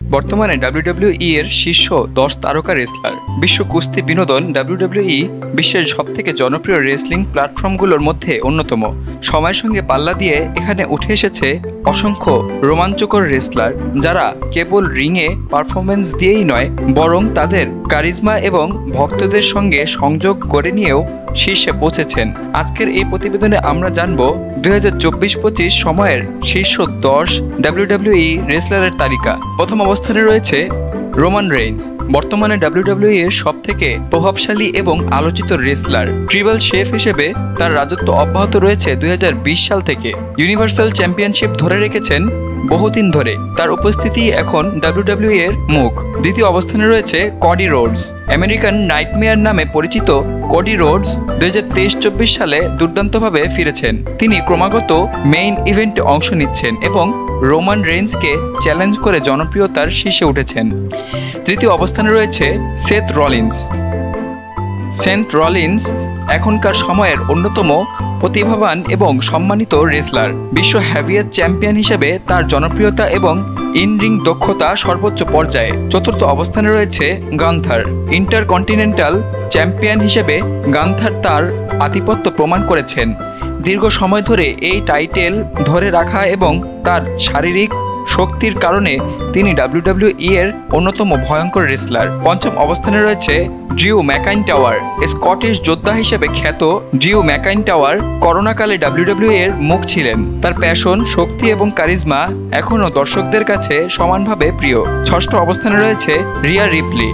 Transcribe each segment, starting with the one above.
বর্তমানে ডাব্লিউডাব্লিউই এর শীর্ষ 10 তারকা রেসলার। বিশ্ব কুস্তি বিনোদন ডাব্লিউডাব্লিউই বিশ্বের সবথেকে জনপ্রিয় রেসলিং প্ল্যাটফর্মগুলোর মধ্যে অন্যতম। সময়ের সঙ্গে পাল্লা দিয়ে এখানে উঠে এসেছে অসংখ্য রোমাঞ্চকর রেসলার, যারা কেবল রিংয়ে পারফরমেন্স দিয়েই নয়, বরং তাদের কারিজমা এবং ভক্তদের সঙ্গে সংযোগ করে নিয়েও শীর্ষে পৌঁছেছেন। আজকের এই প্রতিবেদনে আমরা জানব 2024-25 সময়ের শীর্ষ 10 ডাব্লিউডাব্লিউই রেসলারের তালিকা। প্রথম অবস্থানে রয়েছে রোমান রেইন্স, বর্তমানে ডাব্লিউডাব্লিউই এর সবথেকে প্রভাবশালী এবং আলোচিত রেসলার। ট্রিবল শেফ হিসেবে তার রাজত্ব অব্যাহত রয়েছে 2020 সাল থেকে। ইউনিভার্সাল চ্যাম্পিয়নশিপ ধরে রেখেছেন বহুদিন ধরে। তার উপস্থিতি এখন ডাব্লিউডাব্লিউই এর মুখ। দ্বিতীয় অবস্থানে রয়েছে কডি রোডস। আমেরিকান নাইটমেয়ার নামে পরিচিত কডি রোডস 2023-24 সালে দুর্দান্তভাবে ফিরেছেন। তিনি ক্রমাগত মেইন ইভেন্টে অংশ নিচ্ছেন এবং রোমান রেইন্সকে চ্যালেঞ্জ করে জনপ্রিয়তার শীর্ষে উঠেছেন। তৃতীয় অবস্থানে রয়েছে সেথ রলিন্স। সেথ রলিন্স এখনকার সময়ের অন্যতম প্রতিভাবান এবং সম্মানিত রেসলার। বিশ্ব হেভিওয়েট চ্যাম্পিয়ন হিসেবে তার জনপ্রিয়তা এবং ইন রিং দক্ষতা সর্বোচ্চ পর্যায়ে। চতুর্থ অবস্থানে রয়েছে গান্থার। ইন্টারকন্টিনেন্টাল চ্যাম্পিয়ন হিসেবে গান্থার তার আধিপত্য প্রমাণ করেছেন। দীর্ঘ সময় ধরে এই টাইটেল ধরে রাখা এবং তার শারীরিক শক্তির কারণে তিনি ডাব্লিউডাব্লিউই এর অন্যতম ভয়ঙ্কর রেসলার। পঞ্চম অবস্থানে রয়েছে ড্রিউ ম্যাকাইন্টায়ার। স্কটিশ যোদ্ধা হিসেবে খ্যাত ড্রিউ ম্যাকাইন্টায়ার করোনাকালে ডাব্লিউডাব্লিউই এর মুখ ছিলেন। তার প্যাশন, শক্তি এবং কারিজমা এখনও দর্শকদের কাছে সমানভাবে প্রিয়। ষষ্ঠ অবস্থানে রয়েছে রিয়া রিপ্লি,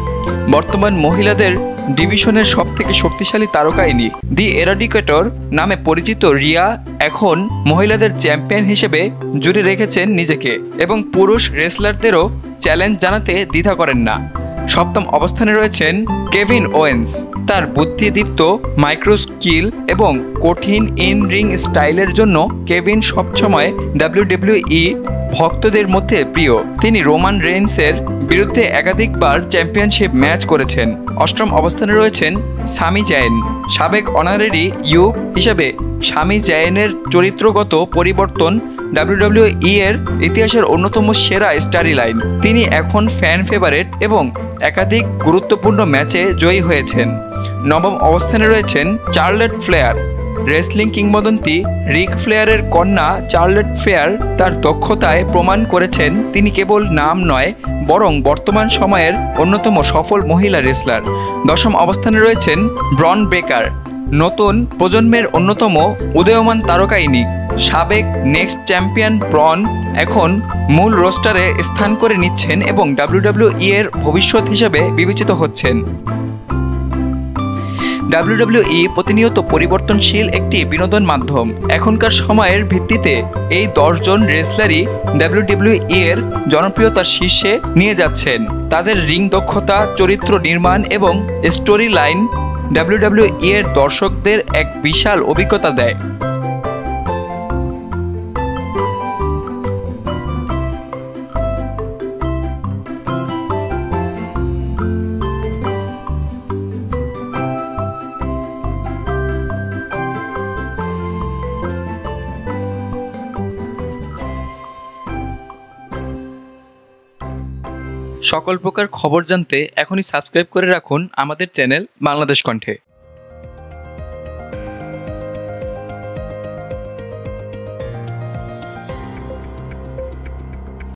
বর্তমান মহিলাদের ডিভিশনের সবথেকে শক্তিশালী তারকা ইনি। দি এরাডিকেটর নামে পরিচিত রিয়া এখন মহিলাদের চ্যাম্পিয়ন হিসেবে জুড়ে রেখেছেন নিজেকে এবং পুরুষ রেসলারদেরও চ্যালেঞ্জ জানাতে দ্বিধা করেন না। সপ্তম অবস্থানে রয়েছেন কেভিন ওয়েন্স। তার বুদ্ধিদীপ্ত মাইক্রো স্কিল এবং কঠিন ইন রিং স্টাইলের জন্য কেভিন সবসময় ডাব্লিউডাব্লিউই ভক্তদের মধ্যে প্রিয়। তিনি রোমান রেইন্সের বিরুদ্ধে একাধিকবার চ্যাম্পিয়নশিপ ম্যাচ করেছেন। অষ্টম অবস্থানে রয়েছেন সামি জায়েন। সাবেক অনারারি ইউ হিসেবে সামি জায়েনের চরিত্রগত পরিবর্তন ডাব্লিউডাব্লিউই এর ইতিহাসের অন্যতম সেরা স্টারি লাইন। তিনি এখন ফ্যান ফেভারিট এবং একাধিক গুরুত্বপূর্ণ ম্যাচে জয়ী হয়েছেন। নবম অবস্থানে রয়েছেন চার্লেট ফ্লেয়ার। রেসলিং কিংবদন্তি রিক ফ্লেয়ারের কন্যা চার্লেট ফ্লেয়ার তার দক্ষতায় প্রমাণ করেছেন তিনি কেবল নাম নয়, বরং বর্তমান সময়ের অন্যতম সফল মহিলা রেসলার। দশম অবস্থানে রয়েছেন ব্রন ব্রেকার। নতুন প্রজন্মের অন্যতম উদীয়মান তারকা ইনি। সাবেক নেক্সট চ্যাম্পিয়ন ব্রন এখন মূল রোস্টারে স্থান করে নিচ্ছেন এবং ডাব্লিউডাব্লিউই এর ভবিষ্যৎ হিসেবে বিবেচিত হচ্ছেন। ডাব্লিউডাব্লিউই প্রতিনিয়ত পরিবর্তনশীল একটি বিনোদন মাধ্যম। এখনকার সময়ের ভিত্তিতে এই 10 জন রেসলারই ডাব্লিউডাব্লিউই এর জনপ্রিয়তার শীর্ষে নিয়ে যাচ্ছেন। তাদের রিং দক্ষতা, চরিত্র নির্মাণ এবং স্টোরি লাইন ডাব্লিউডাব্লিউই এর দর্শকদের এক বিশাল অভিজ্ঞতা দেয়। সকল প্রকার খবর জানতে এখনই সাবস্ক্রাইব করে রাখুন আমাদের চ্যানেল বাংলাদেশ কণ্ঠে।